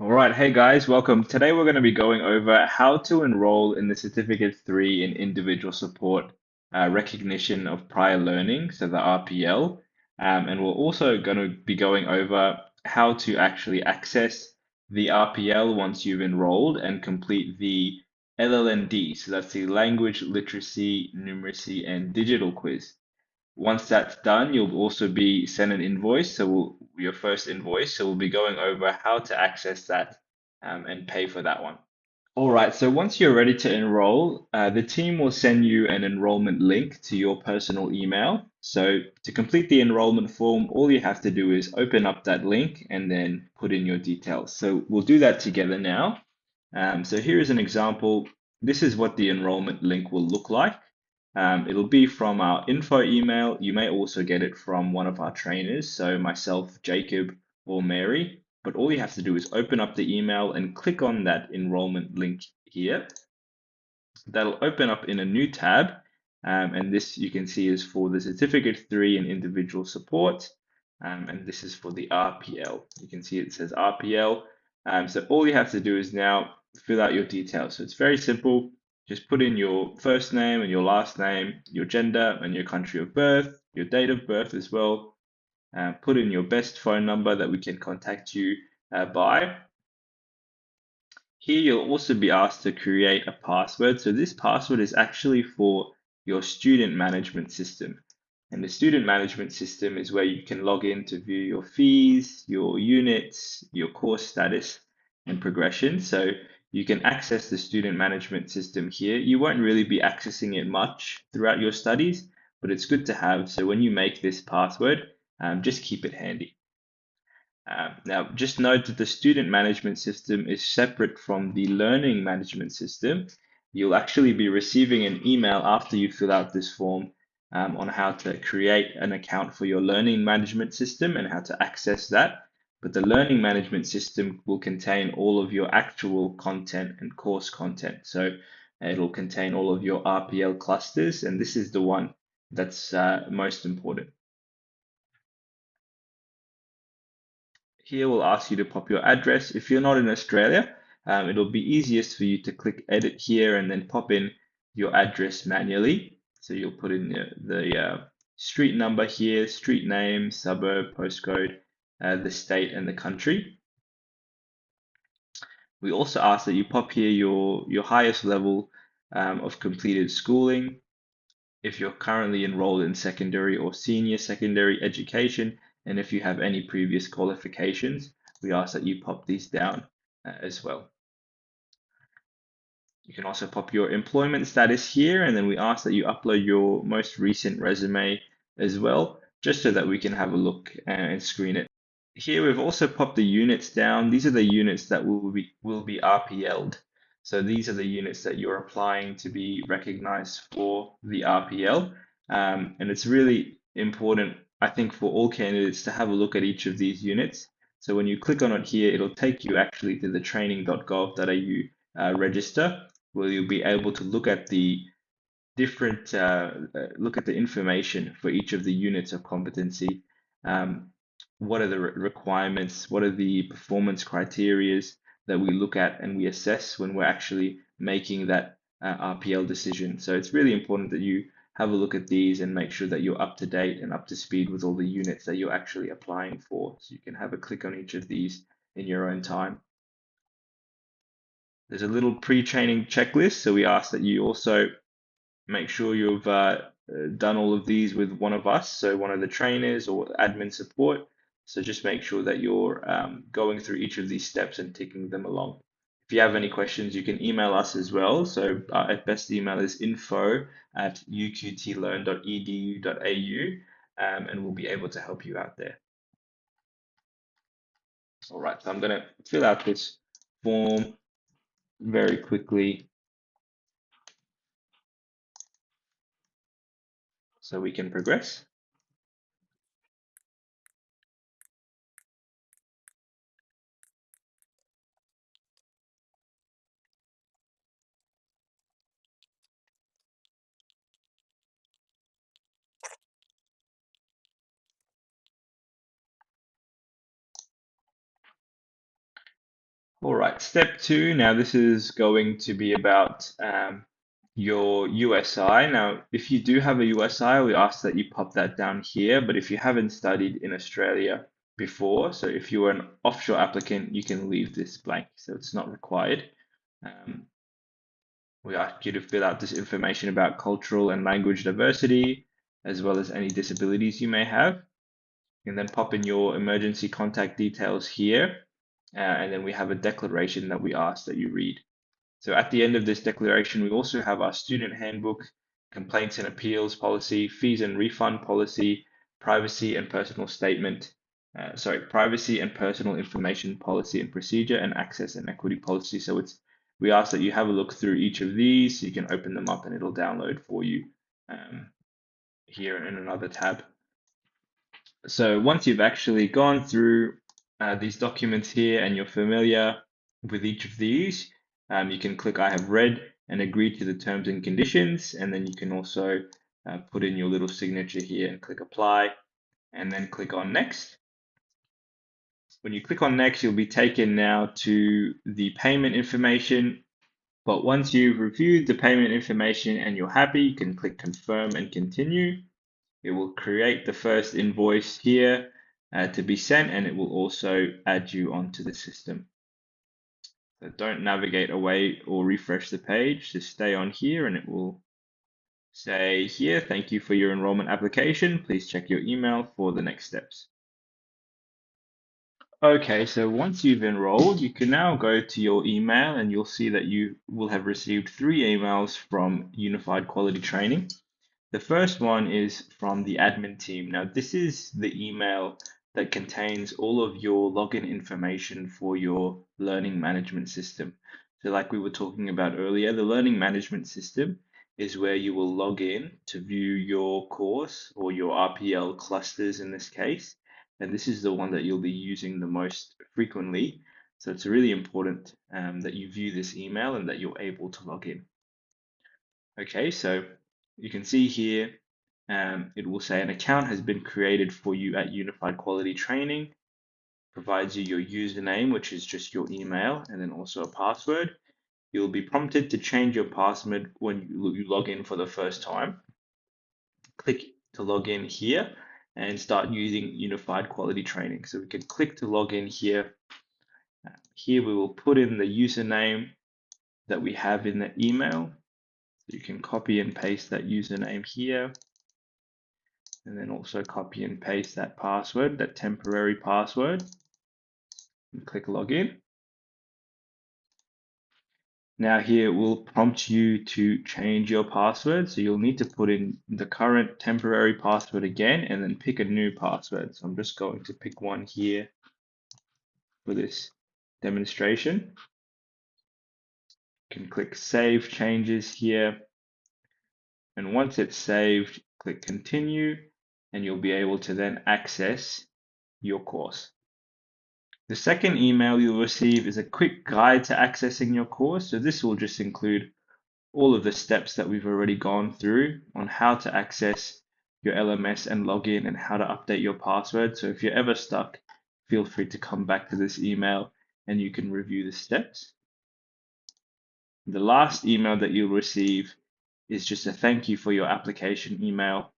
All right, hey guys, welcome. Today we're going to be going over how to enroll in the Certificate 3 in Individual Support Recognition of Prior Learning, so the RPL. And we're also going to be going over how to actually access the RPL once you've enrolled and complete the LLND, so that's the Language, Literacy, Numeracy, and Digital quiz. Once that's done, you'll also be sent an invoice, your first invoice. So we'll be going over how to access that and pay for that one. All right, so once you're ready to enroll, the team will send you an enrollment link to your personal email. So to complete the enrollment form, all you have to do is open up that link and then put in your details. So we'll do that together now. So here is an example. This is what the enrollment link will look like. It'll be from our info email. You may also get it from one of our trainers, so myself, Jacob, or Mary. But all you have to do is open up the email and click on that enrollment link here. That'll open up in a new tab. And this you can see is for the Certificate 3 in Individual Support. And this is for the RPL. You can see it says RPL. So all you have to do is now fill out your details. So it's very simple. Just put in your first name and your last name, your gender and your country of birth, your date of birth as well. Put in your best phone number that we can contact you by. Here you'll also be asked to create a password. So this password is actually for your student management system. And the student management system is where you can log in to view your fees, your units, your course status, and progression. So you can access the student management system here. You won't really be accessing it much throughout your studies, but it's good to have. So when you make this password, just keep it handy. Now, just note that the student management system is separate from the learning management system. You'll actually be receiving an email after you fill out this form on how to create an account for your learning management system and how to access that. But the learning management system will contain all of your actual content and course content. So it'll contain all of your RPL clusters, and this is the one that's most important. Here we'll ask you to pop your address. If you're not in Australia, it'll be easiest for you to click edit here and then pop in your address manually. So you'll put in the street number here, street name, suburb, postcode, the state and the country. We also ask that you pop here your highest level of completed schooling. If you're currently enrolled in secondary or senior secondary education, and if you have any previous qualifications, we ask that you pop these down as well. You can also pop your employment status here, and then we ask that you upload your most recent resume as well, just so that we can have a look and screen it. Here we've also popped the units down. These are the units that will be RPL'd. So these are the units that you're applying to be recognized for the RPL. And it's really important, I think, for all candidates to have a look at each of these units. So when you click on it here, it'll take you actually to the training.gov.au register, where you'll be able to look at the different look at the information for each of the units of competency. What are the requirements? What are the performance criterias that we look at and we assess when we're actually making that RPL decision? So it's really important that you have a look at these and make sure that you're up to date and up to speed with all the units that you're actually applying for. So you can have a click on each of these in your own time. There's a little pre-training checklist, so we ask that you also make sure you've done all of these with one of us, so one of the trainers or admin support. So just make sure that you're going through each of these steps and ticking them along. If you have any questions, you can email us as well. So our best email is info@uqtlearn.edu.au, and we'll be able to help you out there. All right, so I'm going to fill out this form very quickly so we can progress. All right, step two. Now, this is going to be about your USI. Now, if you do have a USI, we ask that you pop that down here. But if you haven't studied in Australia before, so if you are an offshore applicant, you can leave this blank, so it's not required. Um, we ask you to fill out this information about cultural and language diversity, as well as any disabilities you may have. And then pop in your emergency contact details here. And then we have a declaration that we ask that you read. So at the end of this declaration, we also have our student handbook, complaints and appeals policy, fees and refund policy, privacy and personal statement, privacy and personal information policy and procedure, and access and equity policy. So we ask that you have a look through each of these so you can open them up and it'll download for you here in another tab. So once you've actually gone through these documents here and you're familiar with each of these, you can click I have read and agree to the terms and conditions, and then you can also put in your little signature here and click apply, and then click on next. When you click on next, you'll be taken now to the payment information. But once you've reviewed the payment information and you're happy, you can click confirm and continue. It will create the first invoice here to be sent, and it will also add you onto the system. So don't navigate away or refresh the page, just stay on here and it will say here, thank you for your enrollment application. Please check your email for the next steps. Okay, so once you've enrolled, you can now go to your email and you'll see that you will have received 3 emails from Unified Quality Training. The first one is from the admin team. Now, this is the email that contains all of your login information for your learning management system. So like we were talking about earlier, the learning management system is where you will log in to view your course or your RPL clusters in this case. And this is the one that you'll be using the most frequently. So it's really important that you view this email and that you're able to log in. Okay, so you can see here, it will say an account has been created for you at Unified Quality Training, provides you your username, which is just your email, and then also a password. You'll be prompted to change your password when you log in for the first time. Click to log in here and start using Unified Quality Training. So we can click to log in here. Here we will put in the username that we have in the email. You can copy and paste that username here, and then also copy and paste that password, that temporary password, and click login. Now here it will prompt you to change your password. So you'll need to put in the current temporary password again and then pick a new password. So I'm just going to pick one here for this demonstration. You can click Save Changes here. And once it's saved, click Continue, and you'll be able to then access your course. The second email you'll receive is a quick guide to accessing your course. So this will just include all of the steps that we've already gone through on how to access your LMS and login and how to update your password. So if you're ever stuck, feel free to come back to this email and you can review the steps. The last email that you'll receive is just a thank you for your application email.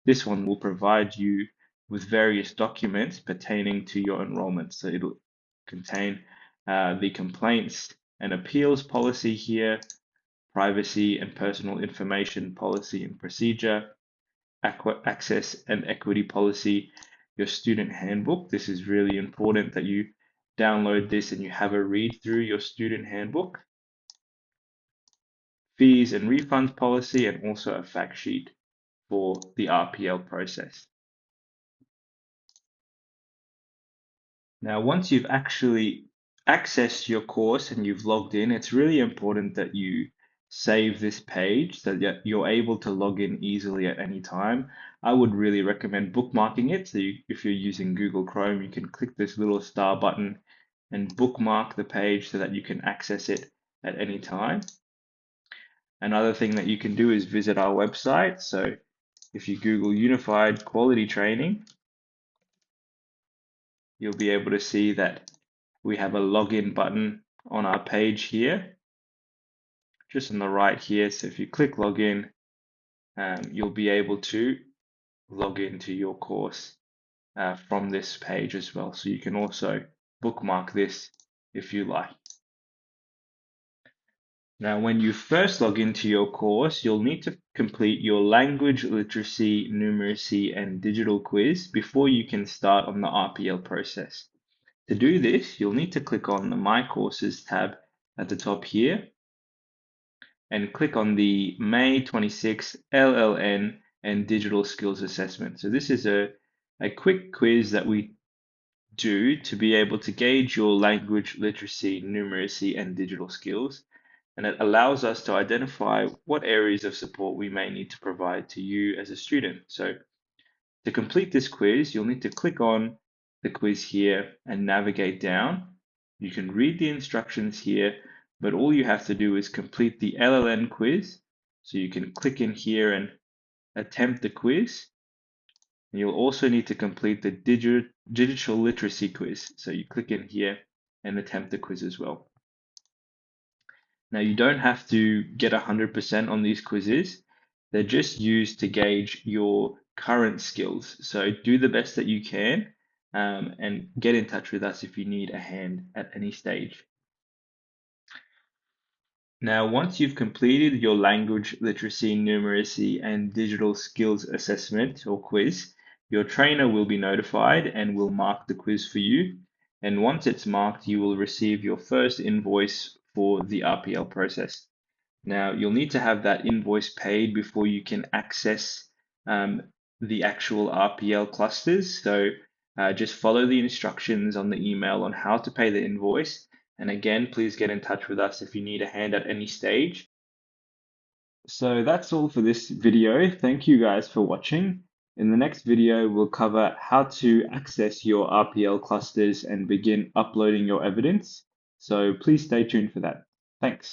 This one will provide you with various documents pertaining to your enrollment. So it'll contain the complaints and appeals policy here, privacy and personal information policy and procedure, access and equity policy, your student handbook. This is really important that you download this and you have a read through your student handbook, fees and refunds policy, and also a fact sheet for the RPL process. Now, once you've actually accessed your course and you've logged in, it's really important that you save this page so that you're able to log in easily at any time. I would really recommend bookmarking it. So if you're using Google Chrome, you can click this little star button and bookmark the page so that you can access it at any time. Another thing that you can do is visit our website. So if you Google Unified Quality Training, you'll be able to see that we have a login button on our page here, just on the right here. So if you click login, you'll be able to log into your course from this page as well. So you can also bookmark this if you like. Now, when you first log into your course, you'll need to complete your language literacy, numeracy, and digital quiz before you can start on the RPL process. To do this, you'll need to click on the My Courses tab at the top here and click on the May 26 LLN and Digital Skills Assessment. So this is a quick quiz that we do to be able to gauge your language literacy, numeracy, and digital skills. And it allows us to identify what areas of support we may need to provide to you as a student. So to complete this quiz, you'll need to click on the quiz here and navigate down. You can read the instructions here, but all you have to do is complete the LLN quiz. So you can click in here and attempt the quiz. And you'll also need to complete the digital literacy quiz. So you click in here and attempt the quiz as well. Now, you don't have to get 100% on these quizzes. They're just used to gauge your current skills. So do the best that you can and get in touch with us if you need a hand at any stage. Now, once you've completed your language literacy, numeracy, and digital skills assessment or quiz, your trainer will be notified and will mark the quiz for you. And once it's marked, you will receive your first invoice for the RPL process. Now, you'll need to have that invoice paid before you can access the actual RPL clusters. So just follow the instructions on the email on how to pay the invoice. And again, please get in touch with us if you need a hand at any stage. So that's all for this video. Thank you guys for watching. In the next video, we'll cover how to access your RPL clusters and begin uploading your evidence. So please stay tuned for that. Thanks.